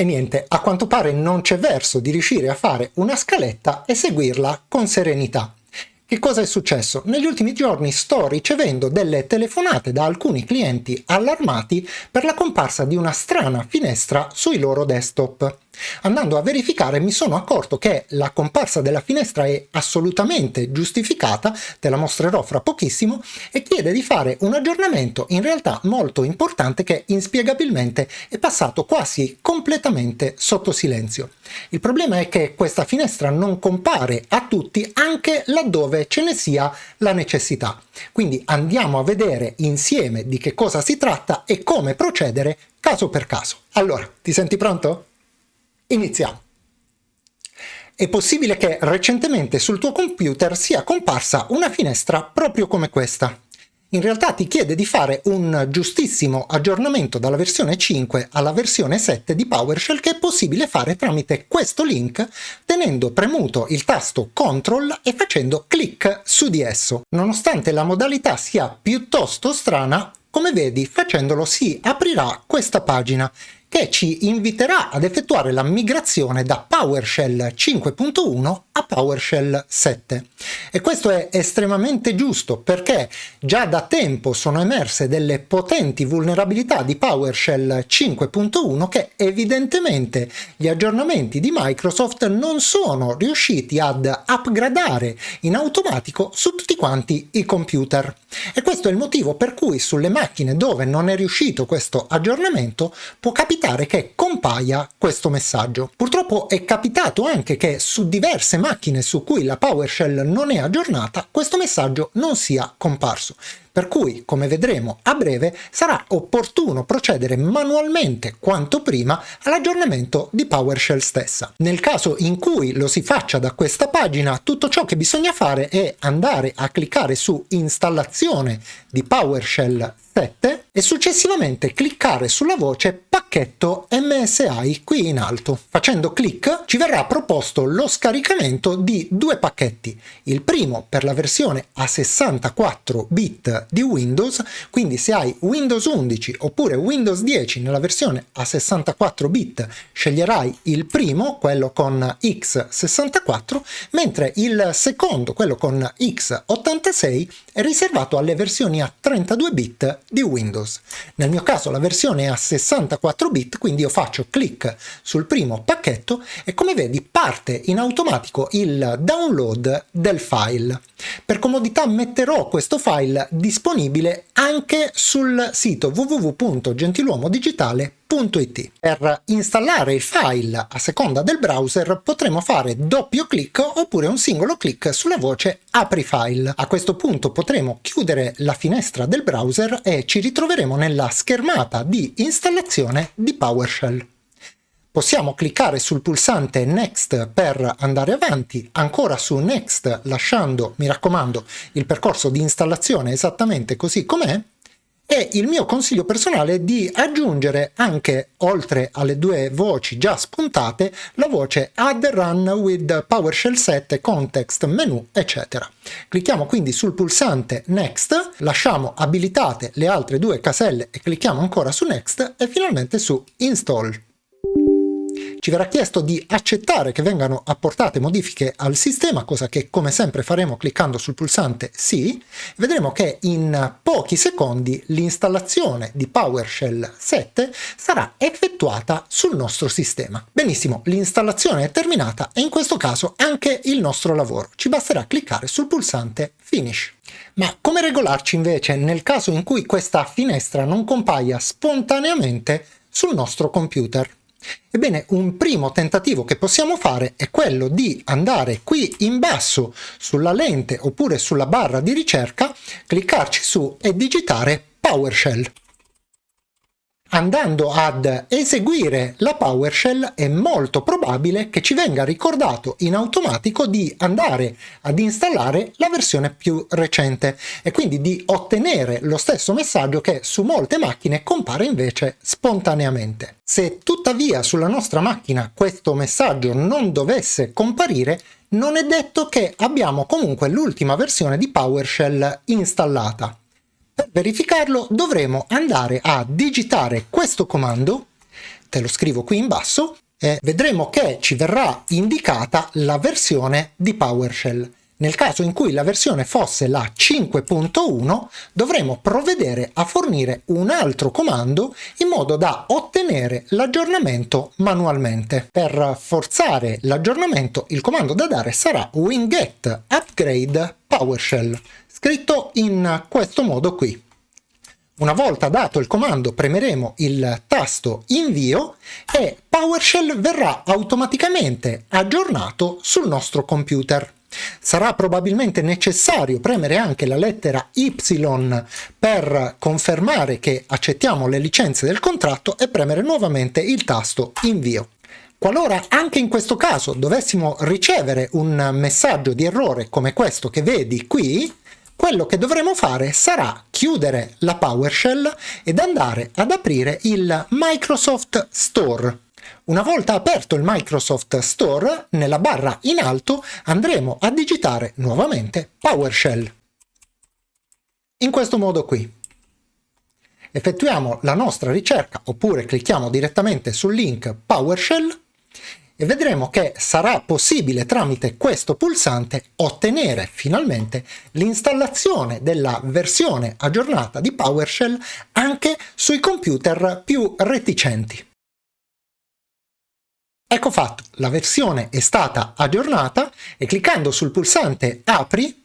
E niente, a quanto pare non c'è verso di riuscire a fare una scaletta e seguirla con serenità. Che cosa è successo? Negli ultimi giorni sto ricevendo delle telefonate da alcuni clienti allarmati per la comparsa di una strana finestra sui loro desktop. Andando a verificare mi sono accorto che la comparsa della finestra è assolutamente giustificata, te la mostrerò fra pochissimo, e chiede di fare un aggiornamento in realtà molto importante che inspiegabilmente è passato quasi completamente sotto silenzio. Il problema è che questa finestra non compare a tutti anche laddove ce ne sia la necessità. Quindi andiamo a vedere insieme di che cosa si tratta e come procedere caso per caso. Allora, ti senti pronto? Iniziamo. È possibile che recentemente sul tuo computer sia comparsa una finestra proprio come questa. In realtà ti chiede di fare un giustissimo aggiornamento dalla versione 5 alla versione 7 di PowerShell, che è possibile fare tramite questo link tenendo premuto il tasto CTRL e facendo clic su di esso. Nonostante la modalità sia piuttosto strana, come vedi, facendolo si aprirà questa pagina che ci inviterà ad effettuare la migrazione da PowerShell 5.1 a PowerShell 7. E questo è estremamente giusto, perché già da tempo sono emerse delle potenti vulnerabilità di PowerShell 5.1 che evidentemente gli aggiornamenti di Microsoft non sono riusciti ad upgradare in automatico su tutti quanti i computer. E questo è il motivo per cui sulle macchine dove non è riuscito questo aggiornamento può capitare che compaia questo messaggio. Purtroppo è capitato anche che su diverse macchine su cui la PowerShell non è aggiornata questo messaggio non sia comparso. Per cui, come vedremo a breve, sarà opportuno procedere manualmente quanto prima all'aggiornamento di PowerShell stessa. Nel caso in cui lo si faccia da questa pagina, tutto ciò che bisogna fare è andare a cliccare su Installazione di PowerShell 7 e successivamente cliccare sulla voce Pacchetto MSI qui in alto. Facendo clic ci verrà proposto lo scaricamento di due pacchetti. Il primo per la versione a 64 bit di Windows, quindi se hai Windows 11 oppure Windows 10 nella versione a 64 bit sceglierai il primo, quello con x64, mentre il secondo, quello con x86, è riservato alle versioni a 32 bit di Windows. Nel mio caso la versione è a 64 bit, quindi io faccio clic sul primo pacchetto e come vedi parte in automatico il download del file. Per comodità metterò questo file disponibile anche sul sito www.gentiluomodigitale.it. Per installare il file a seconda del browser potremo fare doppio clic oppure un singolo clic sulla voce apri file. A questo punto potremo chiudere la finestra del browser e ci ritroveremo nella schermata di installazione di PowerShell. Possiamo cliccare sul pulsante Next per andare avanti, ancora su Next lasciando, mi raccomando, il percorso di installazione esattamente così com'è, e il mio consiglio personale è di aggiungere anche, oltre alle due voci già spuntate, la voce Add Run with PowerShell 7 Context Menu, eccetera. Clicchiamo quindi sul pulsante Next, lasciamo abilitate le altre due caselle e clicchiamo ancora su Next e finalmente su Install. Ci verrà chiesto di accettare che vengano apportate modifiche al sistema, cosa che come sempre faremo cliccando sul pulsante sì. Vedremo che in pochi secondi l'installazione di PowerShell 7 sarà effettuata sul nostro sistema. Benissimo, l'installazione è terminata e in questo caso anche il nostro lavoro. Ci basterà cliccare sul pulsante Finish. Ma come regolarci invece nel caso in cui questa finestra non compaia spontaneamente sul nostro computer? Ebbene, un primo tentativo che possiamo fare è quello di andare qui in basso sulla lente oppure sulla barra di ricerca, cliccarci su e digitare PowerShell. Andando ad eseguire la PowerShell è molto probabile che ci venga ricordato in automatico di andare ad installare la versione più recente e quindi di ottenere lo stesso messaggio che su molte macchine compare invece spontaneamente. Se tuttavia sulla nostra macchina questo messaggio non dovesse comparire, non è detto che abbiamo comunque l'ultima versione di PowerShell installata. Per verificarlo dovremo andare a digitare questo comando te lo scrivo qui in basso, vedremo che ci verrà indicata la versione di PowerShell. Nel caso in cui la versione fosse la 5.1, dovremo provvedere a fornire un altro comando in modo da ottenere l'aggiornamento manualmente. Per forzare l'aggiornamento, il comando da dare sarà winget upgrade PowerShell, scritto in questo modo qui. Una volta dato il comando, premeremo il tasto invio e PowerShell verrà automaticamente aggiornato sul nostro computer. Sarà probabilmente necessario premere anche la lettera Y per confermare che accettiamo le licenze del contratto e premere nuovamente il tasto invio. Qualora anche in questo caso dovessimo ricevere un messaggio di errore come questo che vedi qui, quello che dovremo fare sarà chiudere la PowerShell ed andare ad aprire il Microsoft Store. Una volta aperto il Microsoft Store, nella barra in alto andremo a digitare nuovamente PowerShell. In questo modo qui. Effettuiamo la nostra ricerca oppure clicchiamo direttamente sul link PowerShell e vedremo che sarà possibile tramite questo pulsante ottenere finalmente l'installazione della versione aggiornata di PowerShell anche sui computer più reticenti. Ecco fatto, la versione è stata aggiornata e cliccando sul pulsante Apri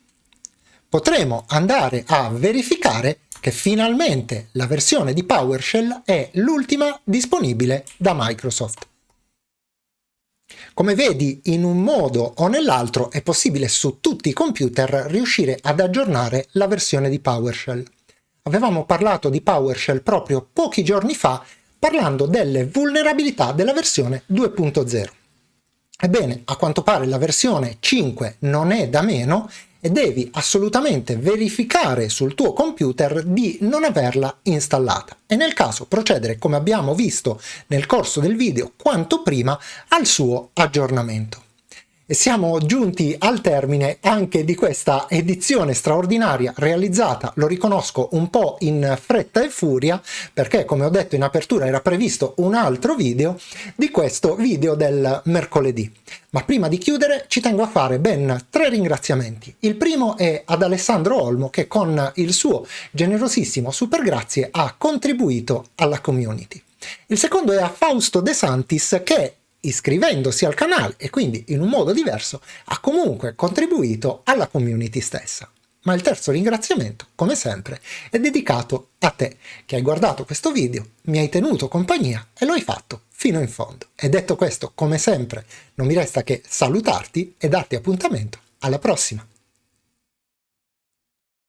potremo andare a verificare che finalmente la versione di PowerShell è l'ultima disponibile da Microsoft. Come vedi, in un modo o nell'altro è possibile su tutti i computer riuscire ad aggiornare la versione di PowerShell. Avevamo parlato di PowerShell proprio pochi giorni fa, parlando delle vulnerabilità della versione 2.0. Ebbene, a quanto pare la versione 5 non è da meno e devi assolutamente verificare sul tuo computer di non averla installata e nel caso procedere, come abbiamo visto nel corso del video, quanto prima al suo aggiornamento. E siamo giunti al termine anche di questa edizione straordinaria realizzata, lo riconosco, un po' in fretta e furia, perché come ho detto in apertura era previsto un altro video di questo video del mercoledì. Ma prima di chiudere ci tengo a fare ben 3 ringraziamenti. Il primo è ad Alessandro Olmo che con il suo generosissimo super grazie ha contribuito alla community. Il secondo è a Fausto De Santis che, iscrivendosi al canale e quindi in un modo diverso, ha comunque contribuito alla community stessa. Ma il terzo ringraziamento, come sempre, è dedicato a te, che hai guardato questo video, mi hai tenuto compagnia e lo hai fatto fino in fondo. E detto questo, come sempre, non mi resta che salutarti e darti appuntamento alla prossima.